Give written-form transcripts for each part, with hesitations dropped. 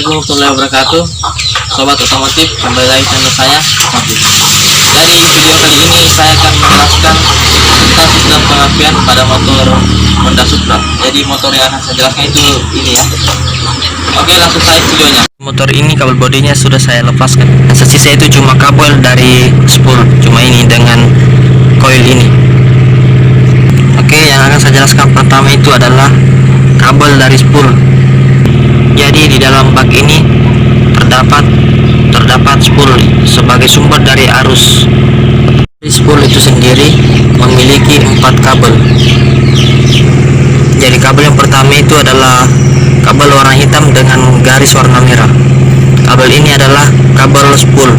Assalamualaikum warahmatullahi wabarakatuh, sobat otomotif, kembali lagi channel saya. Jadi video kali ini saya akan menjelaskan tentang sistem pengapian pada motor Honda Supra. Jadi motor yang akan saya jelaskan itu ini ya. Oke, langsung saja videonya. Motor ini kabel bodinya sudah saya lepaskan. Yang tersisa itu cuma kabel dari spool, cuma ini dengan coil ini. Oke, yang akan saya jelaskan pertama itu adalah kabel dari spool. Jadi di dalam bak ini terdapat spool sebagai sumber dari arus. Spool itu sendiri memiliki 4 kabel. Jadi kabel yang pertama itu adalah kabel warna hitam dengan garis warna merah. Kabel ini adalah kabel spool.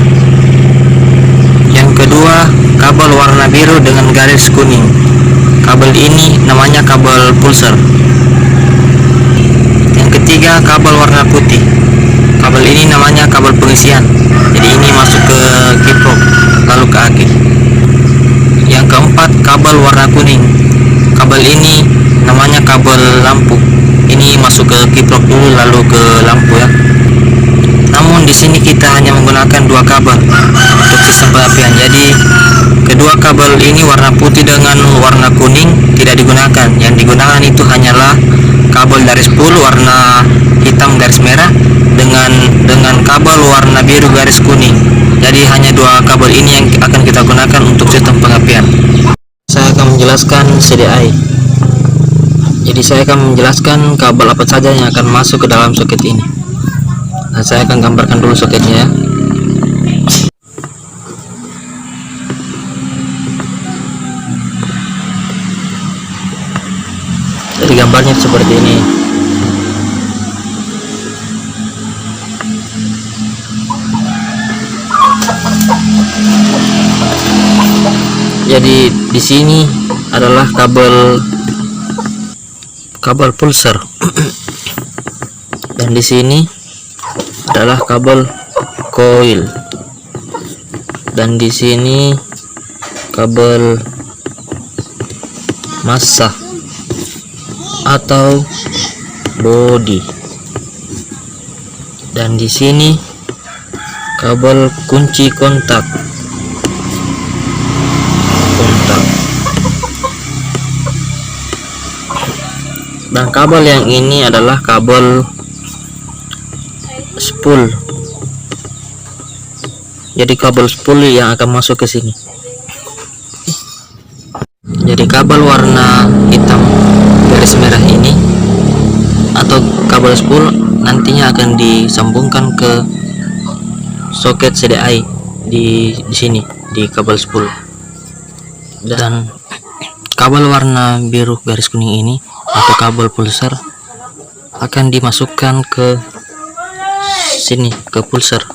Yang kedua, kabel warna biru dengan garis kuning. Kabel ini namanya kabel pulser. Ketiga, kabel warna putih. Kabel ini namanya kabel pengisian. Jadi ini masuk ke kiprok lalu ke aki. Yang keempat, kabel warna kuning. Kabel ini namanya kabel lampu. Ini masuk ke kiprok dulu lalu ke lampu ya. Namun di sini kita hanya menggunakan 2 kabel untuk sistem pengapian. Jadi kedua kabel ini warna putih dengan warna kuning tidak digunakan. Yang digunakan itu hanyalah kabel dari spool warna hitam garis merah dengan kabel warna biru garis kuning. Jadi hanya 2 kabel ini yang akan kita gunakan untuk sistem pengapian. Saya akan menjelaskan CDI. Jadi saya akan menjelaskan kabel apa saja yang akan masuk ke dalam soket ini. Nah, saya akan gambarkan dulu soketnya ya. Jadi gambarnya seperti ini. Jadi di sini adalah kabel pulser. Dan di sini adalah kabel coil. Dan di sini kabel massa atau body. Dan di sini kabel kunci kontak. Dan kabel yang ini adalah kabel spool. Jadi kabel spool yang akan masuk ke sini. Jadi kabel warna hitam garis merah ini atau kabel spool nantinya akan disambungkan ke soket CDI di sini di kabel spool. Dan kabel warna biru garis kuning ini atau kabel pulser akan dimasukkan ke sini ke pulser.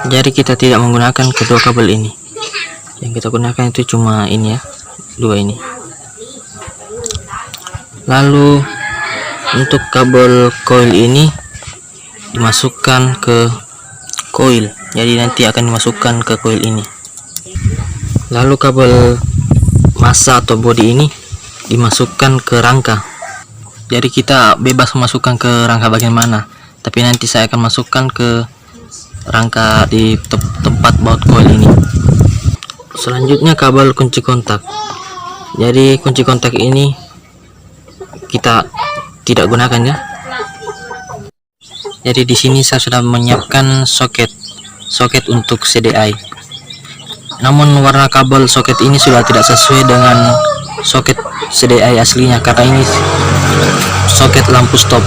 Jadi kita tidak menggunakan kedua kabel ini. Yang kita gunakan itu cuma ini ya, 2 ini. Lalu untuk kabel coil ini dimasukkan ke coil. Jadi nanti akan dimasukkan ke coil ini. Lalu kabel massa atau body ini dimasukkan ke rangka. Jadi kita bebas memasukkan ke rangka bagian mana, tapi nanti saya akan masukkan ke rangka di tempat baut coil ini. Selanjutnya kabel kunci kontak. Jadi kunci kontak ini kita tidak gunakan ya. Jadi di sini saya sudah menyiapkan soket untuk CDI. Namun warna kabel soket ini sudah tidak sesuai dengan soket CDI aslinya karena ini soket lampu stop.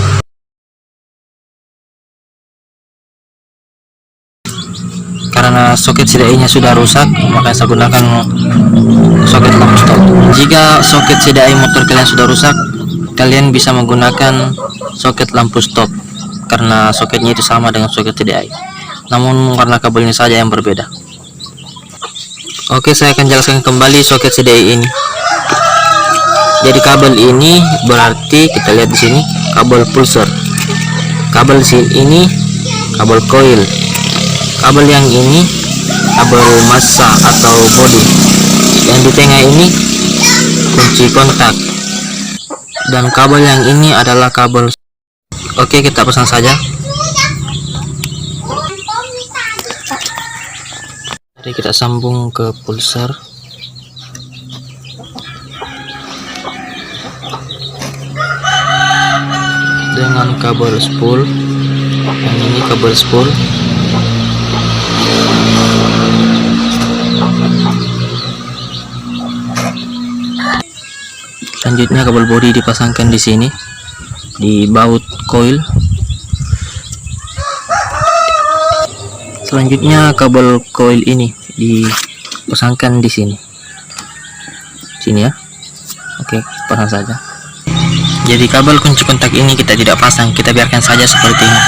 Karena soket CDI nya sudah rusak, maka saya gunakan soket lampu stop. Jika soket CDI motor kalian sudah rusak, kalian bisa menggunakan soket lampu stop karena soketnya itu sama dengan soket CDI, namun warna kabelnya saja yang berbeda. Oke, saya akan jelaskan kembali soket CDI ini. Jadi kabel ini berarti kita lihat di sini kabel pulser. Kabel sini ini kabel coil. Kabel yang ini kabel massa atau body. Yang di tengah ini kunci kontak. Dan kabel yang ini adalah kabel Oke, kita pasang saja. Mari kita sambung ke pulsar. Dengan kabel spool. Yang ini kabel spool. Selanjutnya kabel bodi dipasangkan di sini di baut coil. Selanjutnya kabel coil ini dipasangkan di sini ya. Oke, pasang saja. Jadi kabel kunci kontak ini kita tidak pasang, kita biarkan saja seperti ini.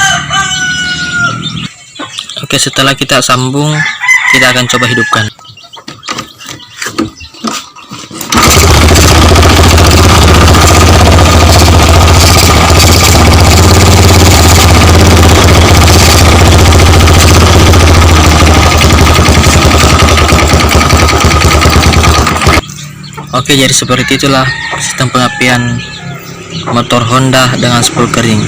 Oke, setelah kita sambung, kita akan coba hidupkan. Oke, jadi seperti itulah sistem pengapian motor Honda dengan spool kering.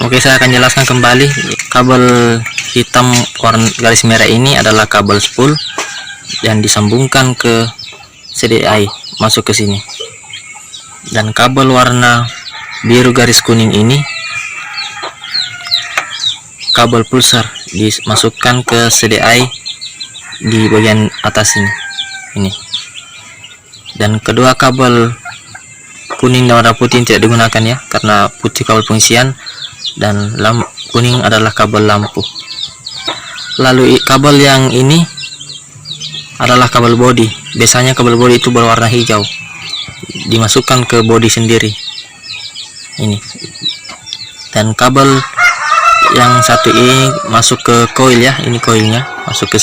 Oke, saya akan jelaskan kembali. Kabel hitam warna garis merah ini adalah kabel spool yang disambungkan ke CDI masuk ke sini. Dan kabel warna biru garis kuning ini kabel pulsar dimasukkan ke CDI di bagian atas ini. Dan kedua kabel kuning dan warna putih tidak digunakan ya, karena putih kabel pengisian dan kuning adalah kabel lampu. Lalu kabel yang ini adalah kabel bodi. Biasanya kabel bodi itu berwarna hijau, dimasukkan ke bodi sendiri ini. Dan kabel yang satu ini masuk ke coil ya, ini coilnya masuk ke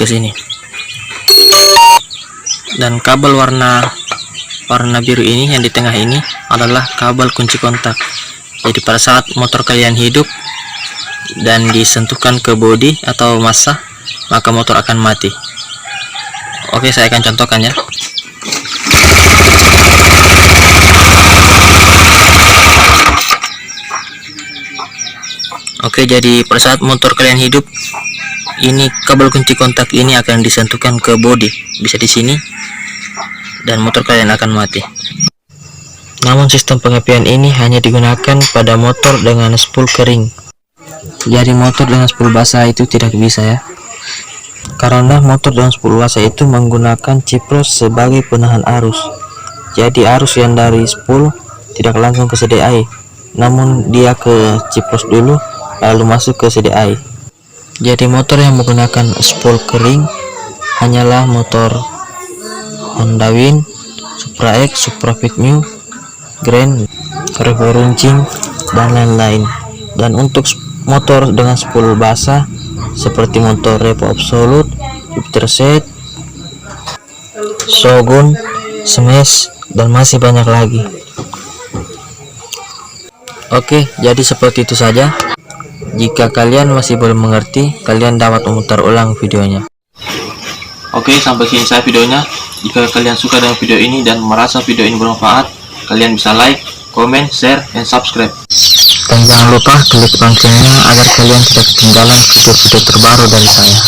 sini, dan kabel warna biru ini yang di tengah ini adalah kabel kunci kontak. Jadi pada saat motor kalian hidup dan disentuhkan ke bodi atau massa, maka motor akan mati. Oke, saya akan contohkan ya. Oke, jadi pada saat motor kalian hidup, ini kabel kunci kontak ini akan disentuhkan ke bodi, bisa di sini, dan motor kalian akan mati. Namun sistem pengapian ini hanya digunakan pada motor dengan spool kering. Jadi motor dengan spool basah itu tidak bisa ya, karena motor dengan spool basah itu menggunakan cipros sebagai penahan arus. Jadi arus yang dari spool tidak langsung ke CDI, namun dia ke cipros dulu lalu masuk ke CDI. Jadi motor yang menggunakan spool kering hanyalah motor Honda Win, Supra X, Supra Fit New, Grand, Revo runcing, dan lain-lain. Dan untuk motor dengan spool basah seperti motor Revo Absolute, Jupiter Set, Shogun, Smash, dan masih banyak lagi. Oke, jadi seperti itu saja. Jika kalian masih belum mengerti, kalian dapat memutar ulang videonya. Oke, sampai sini saya videonya. Jika kalian suka dengan video ini dan merasa video ini bermanfaat, kalian bisa like, comment, share, dan subscribe. Dan jangan lupa klik loncengnya agar kalian tidak ketinggalan video-video terbaru dari saya.